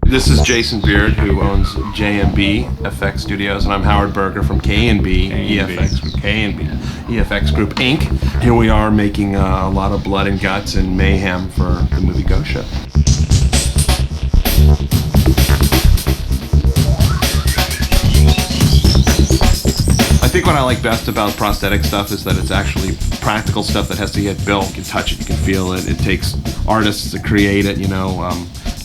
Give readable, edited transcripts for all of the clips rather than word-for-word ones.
This is Jason Beard, who owns J&B FX Studios, and I'm Howard Berger from K&B EFX from K&B EFX Group Inc. Here we are making a lot of blood and guts and mayhem for the movie Ghost Ship. I think what I like best about prosthetic stuff is that it's actually practical stuff that has to get built. You can touch it, you can feel it. It takes artists to create it, you know.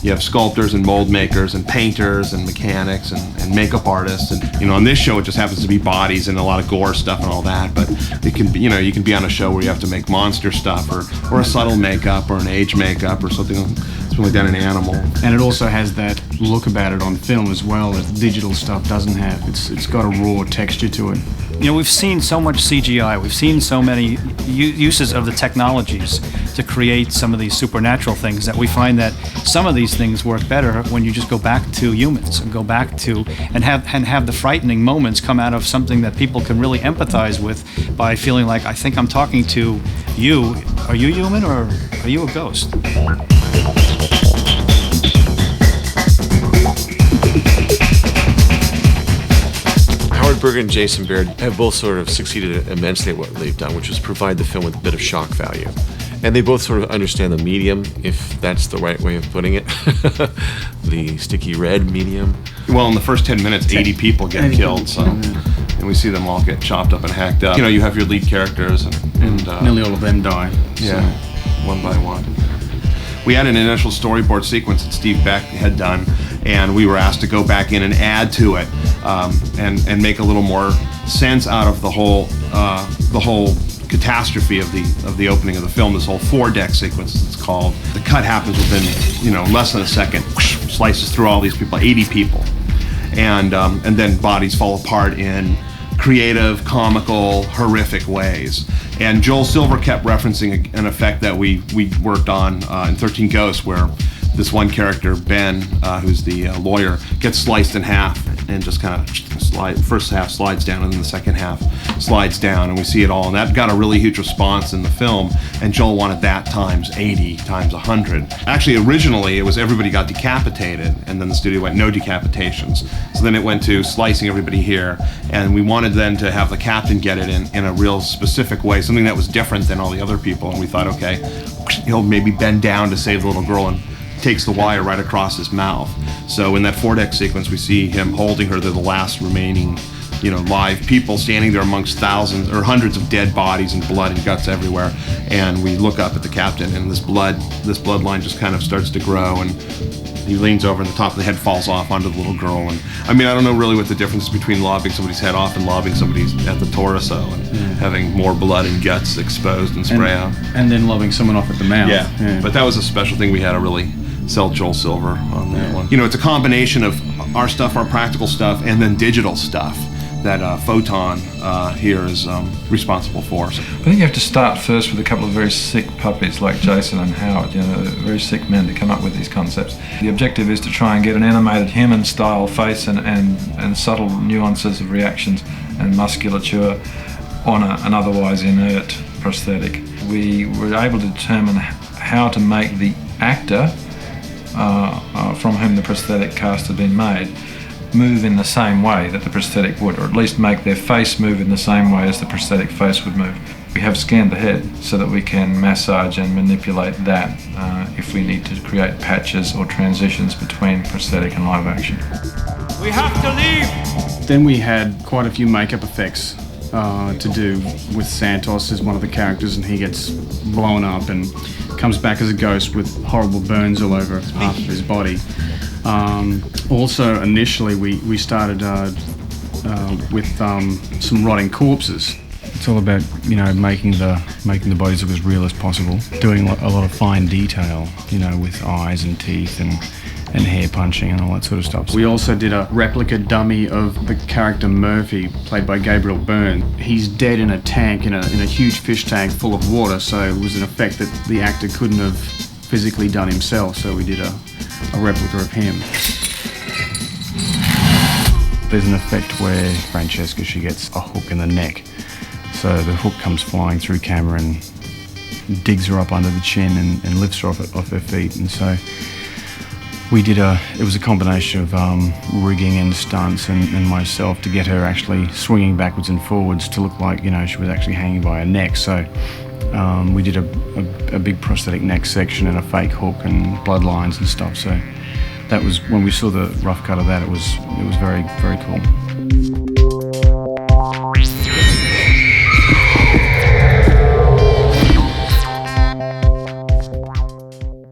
You have sculptors and mold makers and painters and mechanics and makeup artists, and you know, on this show it just happens to be bodies and a lot of gore stuff and all that. But it can be, you know, you can be on a show where you have to make monster stuff or a subtle makeup or an age makeup or something like that, an animal. And it also has that look about it on film as well that digital stuff doesn't have. It's got a raw texture to it. You know, we've seen so much CGI, we've seen so many uses of the technologies to create some of these supernatural things that we find that some of these things work better when you just go back to humans and go back to and have the frightening moments come out of something that people can really empathize with by feeling like, I think I'm talking to you. Are you human or are you a ghost? Howard Berger and Jason Beard have both sort of succeeded immensely at what they've done, which is provide the film with a bit of shock value. And they both sort of understand the medium, if that's the right way of putting it, the sticky red medium. Well, in the first 10 minutes, 80 people get killed, so, and we see them all get chopped up and hacked up. You know, you have your lead characters, and nearly all of them die. Yeah, one by one. We had an initial storyboard sequence that Steve Beck had done, and we were asked to go back in and add to it, and make a little more sense out of the whole catastrophe of the opening of the film. This whole four-deck sequence, as it's called. The cut happens within, you know, less than a second. Whoosh, slices through all these people, 80 people, and then bodies fall apart in creative, comical, horrific ways. And Joel Silver kept referencing an effect that we worked on in 13 Ghosts, where this one character, Ben, who's the lawyer, gets sliced in half and just kind of first half slides down and then the second half slides down, and we see it all. And that got a really huge response in the film, and Joel wanted that times 80, times 100. Actually, originally it was everybody got decapitated, and then the studio went no decapitations. So then it went to slicing everybody here, and we wanted then to have the captain get it in a real specific way, something that was different than all the other people. And we thought, okay, he'll maybe bend down to save the little girl and takes the wire right across his mouth. So in that four-deck sequence, we see him holding her. They're the last remaining, you know, live people standing there amongst thousands or hundreds of dead bodies and blood and guts everywhere. And we look up at the captain, and this bloodline just kind of starts to grow, and he leans over and the top of the head falls off onto the little girl. And I mean, I don't know really what the difference is between lobbing somebody's head off and lobbing somebody's at the torso and having more blood and guts exposed and spray out. And then lobbing someone off at the mouth. Yeah, but that was a special thing we had to really sell Joel Silver on that one. You know, it's a combination of our stuff, our practical stuff, and then digital stuff that Photon here is responsible for. I think you have to start first with a couple of very sick puppets like Jason and Howard, you know, very sick men to come up with these concepts. The objective is to try and get an animated human-style face and subtle nuances of reactions and musculature on an otherwise inert prosthetic. We were able to determine how to make the actor from whom the prosthetic cast had been made move in the same way that the prosthetic would, or at least make their face move in the same way as the prosthetic face would move. We have scanned the head so that we can massage and manipulate that if we need to create patches or transitions between prosthetic and live action. We have to leave! Then we had quite a few makeup effects to do with Santos as one of the characters, and he gets blown up and comes back as a ghost with horrible burns all over half of his body. Also, initially, we started with some rotting corpses. It's all about, you know, making the bodies look as real as possible, doing a lot of fine detail, you know, with eyes and teeth and hair punching and all that sort of stuff. We also did a replica dummy of the character Murphy, played by Gabriel Byrne. He's dead in a tank, in a huge fish tank full of water, so it was an effect that the actor couldn't have physically done himself, so we did a replica of him. There's an effect where Francesca, she gets a hook in the neck, so the hook comes flying through camera and digs her up under the chin and lifts her off her feet. And so we did it was a combination of rigging and stunts and myself to get her actually swinging backwards and forwards to look like, she was actually hanging by her neck. So we did a big prosthetic neck section and a fake hook and bloodlines and stuff. So that was, when we saw the rough cut of that, it was very, very cool.